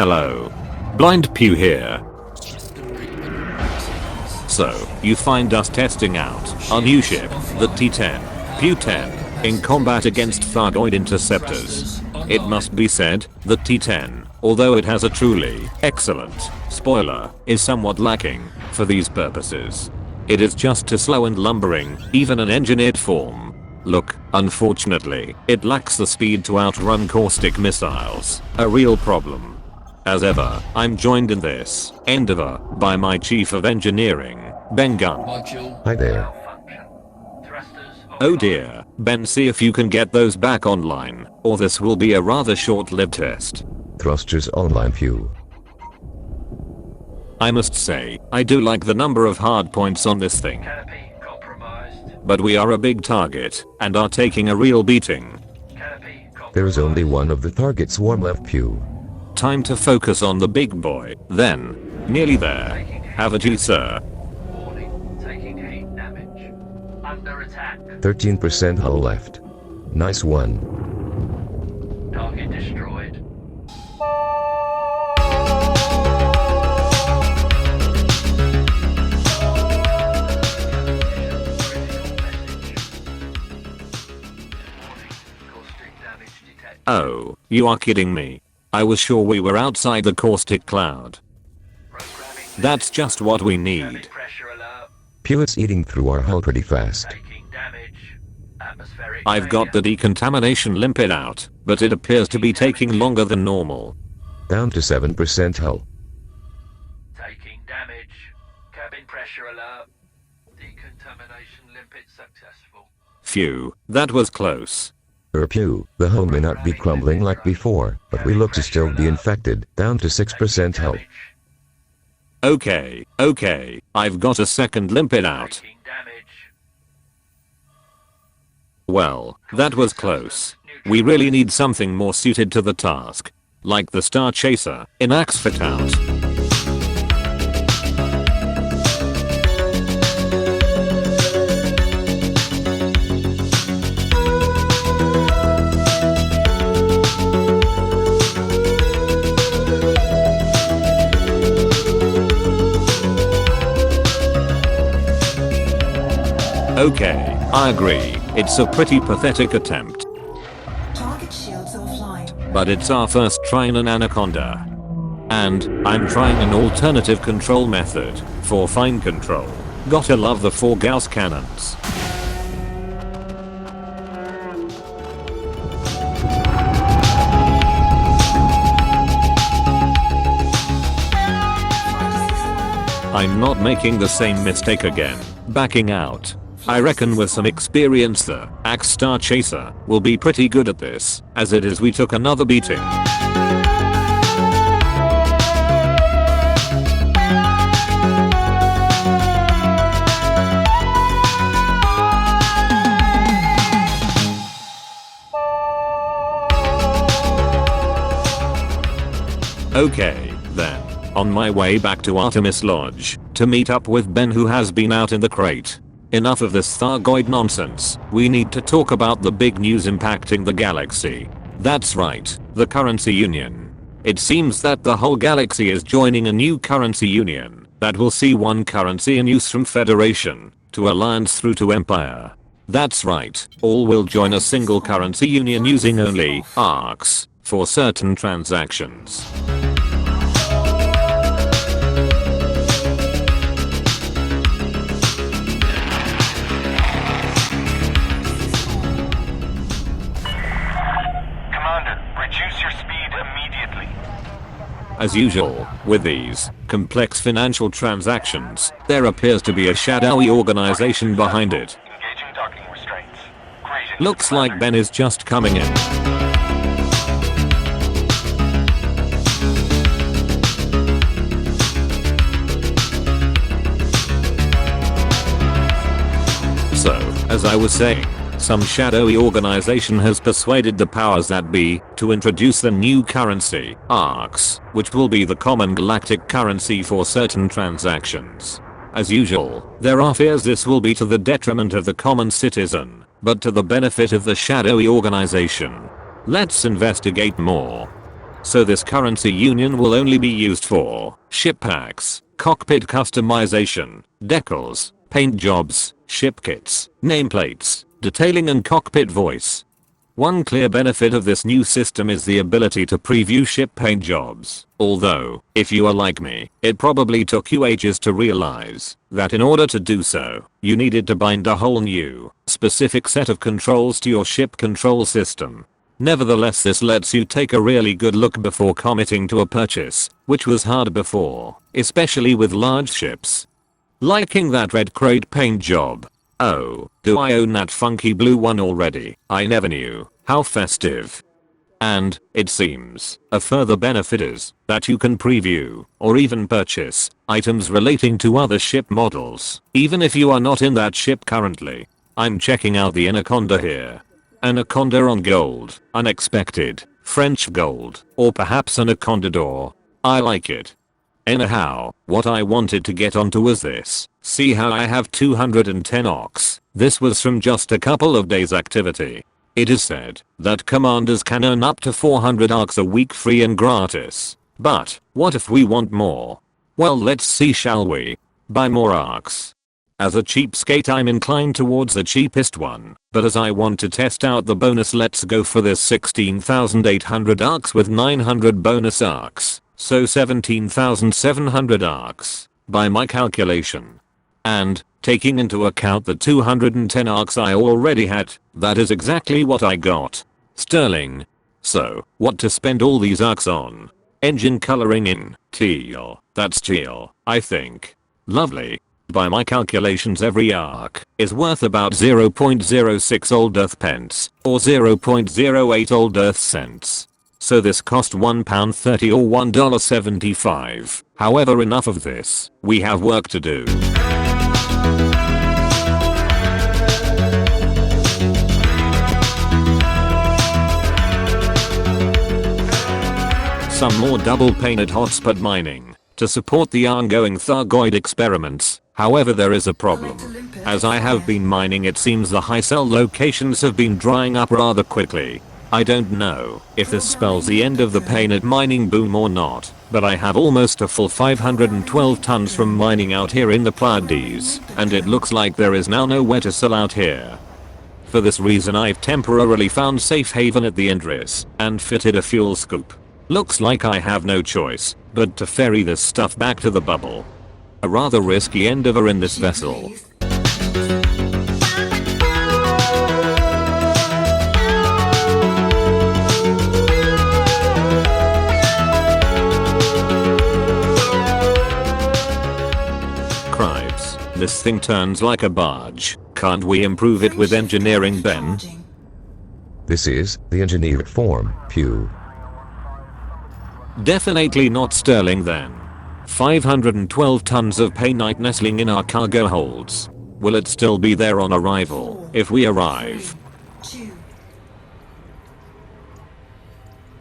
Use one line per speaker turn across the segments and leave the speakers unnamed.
Hello. Blind Pew here. So, you find us testing out our new ship, the T-10, Pew 10, in combat against Thargoid interceptors. It must be said, the T-10, although it has a truly excellent spoiler, is somewhat lacking for these purposes. It is just too slow and lumbering, even in engineered form. Look, unfortunately, it lacks the speed to outrun caustic missiles, a real problem. As ever, I'm joined in this endeavor by my Chief of Engineering, Ben Gunn.
Hi there.
Oh dear, Ben, see if you can get those back online, or this will be a rather short-lived test.
Thrusters online Pew.
I must say, I do like the number of hard points on this thing. But we are a big target, and are taking a real beating.
There is only one of the targets warm left Pew.
Time to focus on the big boy, then. Nearly there. Have a G, sir.
13% hull left. Nice one.
Target destroyed.
Oh, you are kidding me. I was sure we were outside the caustic cloud. That's just what we need.
Pew, it's eating through our hull pretty fast.
I've got the decontamination limpet out, but it appears to be taking longer than normal.
Down to 7% hull.
Taking damage. Cabin pressure alert. Decontamination limpet successful.
Phew, that was close.
Pew, the hull may not be crumbling like before, but we look to still be infected. Down to 6% hull.
Okay, I've got a second limpet out. Well, that was close. We really need something more suited to the task. Like the Star Chaser in Arks fit out. Okay, I agree. It's a pretty pathetic attempt.
Target shields offline.
But it's our first try in an Anaconda. And I'm trying an alternative control method for fine control. Gotta love the 4 Gauss cannons. I'm not making the same mistake again, backing out. I reckon with some experience the Arks Star Chaser will be pretty good at this. As it is, we took another beating. Okay, then. On my way back to Artemis Lodge to meet up with Ben, who has been out in the crate. Enough of this Thargoid nonsense. We need to talk about the big news impacting the galaxy. That's right, the currency union. It seems that the whole galaxy is joining a new currency union that will see one currency in use from Federation to Alliance through to Empire. That's right, all will join a single currency union using only Arks for certain transactions. As usual, with these complex financial transactions, there appears to be a shadowy organization behind it. Looks like Ben is just coming in. So, as I was saying, some shadowy organization has persuaded the powers that be to introduce the new currency, Arks, which will be the common galactic currency for certain transactions. As usual, there are fears this will be to the detriment of the common citizen, but to the benefit of the shadowy organization. Let's investigate more. So this currency union will only be used for ship packs, cockpit customization, decals, paint jobs, ship kits, nameplates, detailing and cockpit voice. One clear benefit of this new system is the ability to preview ship paint jobs, although, if you are like me, it probably took you ages to realize that in order to do so, you needed to bind a whole new, specific set of controls to your ship control system. Nevertheless, this lets you take a really good look before committing to a purchase, which was hard before, especially with large ships. Liking that red crate paint job. Oh, do I own that funky blue one already? I never knew. How festive. And, it seems, a further benefit is that you can preview, or even purchase, items relating to other ship models, even if you are not in that ship currently. I'm checking out the Anaconda here. Anaconda on gold, unexpected, French gold, or perhaps Anaconda door. I like it. Anyhow, what I wanted to get onto was this. See how I have 210 Arks. This was from just a couple of days activity. It is said that commanders can earn up to 400 Arks a week free and gratis. But, what if we want more? Well, let's see, shall we? Buy more Arks. As a cheapskate, I'm inclined towards the cheapest one, but as I want to test out the bonus, let's go for this 16,800 Arks with 900 bonus Arks. So 17,700 Arks, by my calculation. And, taking into account the 210 Arks I already had, that is exactly what I got. Sterling. So, what to spend all these Arks on? Engine coloring in teal. That's teal, I think. Lovely. By my calculations, every Ark is worth about 0.06 old earth pence, or 0.08 old earth cents. So this cost £1.30 or $1.75. However, enough of this. We have work to do. Some more double painted hotspot mining to support the ongoing Thargoid experiments. However, there is a problem. As I have been mining, it seems the high cell locations have been drying up rather quickly. I don't know if this spells the end of the Painite mining boom or not, but I have almost a full 512 tons from mining out here in the Pleiades, and it looks like there is now nowhere to sell out here. For this reason, I've temporarily found safe haven at the Endris and fitted a fuel scoop. Looks like I have no choice but to ferry this stuff back to the bubble. A rather risky endeavor in this vessel. Cripes, this thing turns like a barge. Can't we improve it with engineering, Ben?
This is the engineered form, Pew.
Definitely not sterling then. 512 tons of painite nestling in our cargo holds. Will it still be there on arrival if we arrive?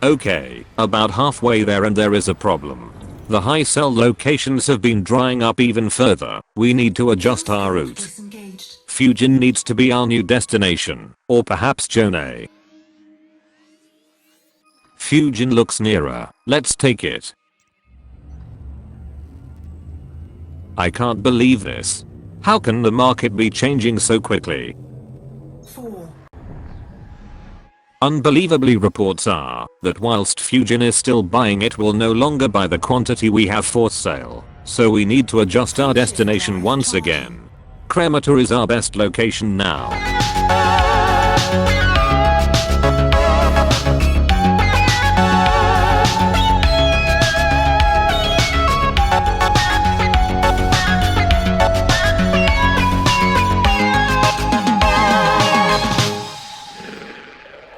Okay, about halfway there, and there is a problem. The high cell locations have been drying up even further. We need to adjust our route. Fusion needs to be our new destination, or perhaps Jonah. Fusion looks nearer. Let's take it. I can't believe this. How can the market be changing so quickly?
4.
Unbelievably, reports are that whilst Fusion is still buying, it will no longer buy the quantity we have for sale. So we need to adjust our destination once again. Cremator is our best location now.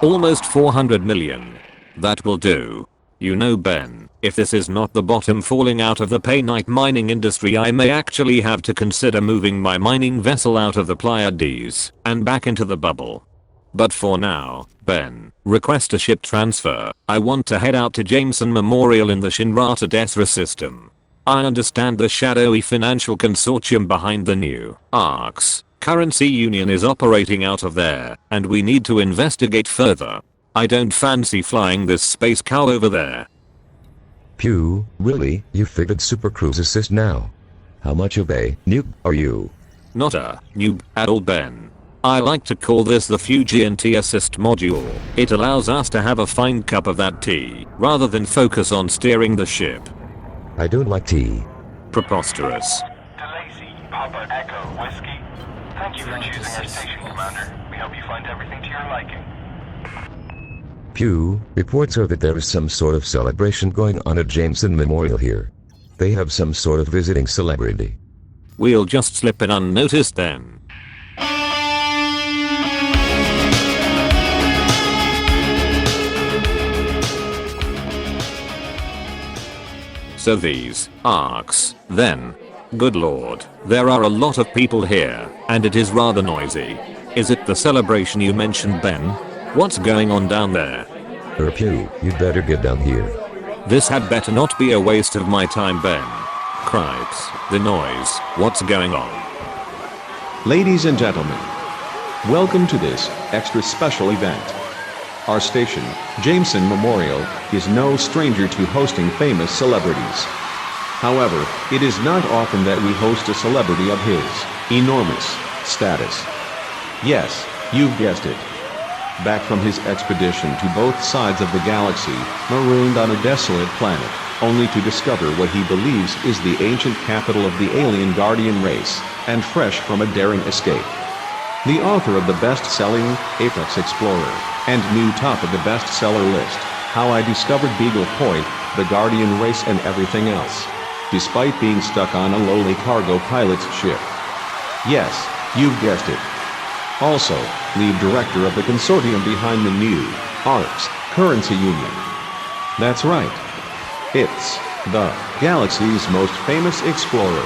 Almost 400 million. That will do. You know, Ben, if this is not the bottom falling out of the Painite mining industry, I may actually have to consider moving my mining vessel out of the Pleiades and back into the bubble. But for now, Ben, request a ship transfer. I want to head out to Jameson Memorial in the Shinrata Desra system. I understand the shadowy financial consortium behind the new Arks currency union is operating out of there, and we need to investigate further. I don't fancy flying this space cow over there.
Pew, really? You figured Super Cruise Assist now? How much of a noob are you?
Not a noob at all, Ben. I like to call this the Fuji Assist module. It allows us to have a fine cup of that tea, rather than focus on steering the ship.
I don't like tea.
Preposterous.
DeLacy, Papa Echo Whiskey. Thank you for choosing our station, Commander. We hope you find everything to your liking.
Pew, reports are that there is some sort of celebration going on at Jameson Memorial here. They have some sort of visiting celebrity.
We'll just slip in unnoticed then. So these Arks, then. Good lord, there are a lot of people here, and it is rather noisy. Is it the celebration you mentioned, Ben? What's going on down there?
Pew, you'd better get down here.
This had better not be a waste of my time, Ben. Cripes, the noise, what's going on?
Ladies and gentlemen, welcome to this extra special event. Our station, Jameson Memorial, is no stranger to hosting famous celebrities. However, it is not often that we host a celebrity of his enormous status. Yes, you've guessed it. Back from his expedition to both sides of the galaxy, marooned on a desolate planet, only to discover what he believes is the ancient capital of the alien guardian race, and fresh from a daring escape. The author of the best-selling Apex Explorer, and new top of the bestseller list, How I Discovered Beagle Point, the Guardian Race and Everything Else, despite being stuck on a lowly cargo pilot's ship. Yes, you've guessed it. Also, lead director of the consortium behind the new Arks currency union. That's right. It's the galaxy's most famous explorer.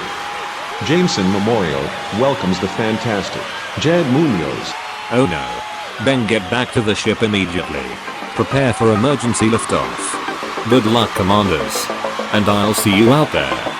Jameson Memorial welcomes the fantastic Jed Munoz.
Oh no. Ben, get back to the ship immediately. Prepare for emergency liftoff. Good luck, commanders. And I'll see you out there.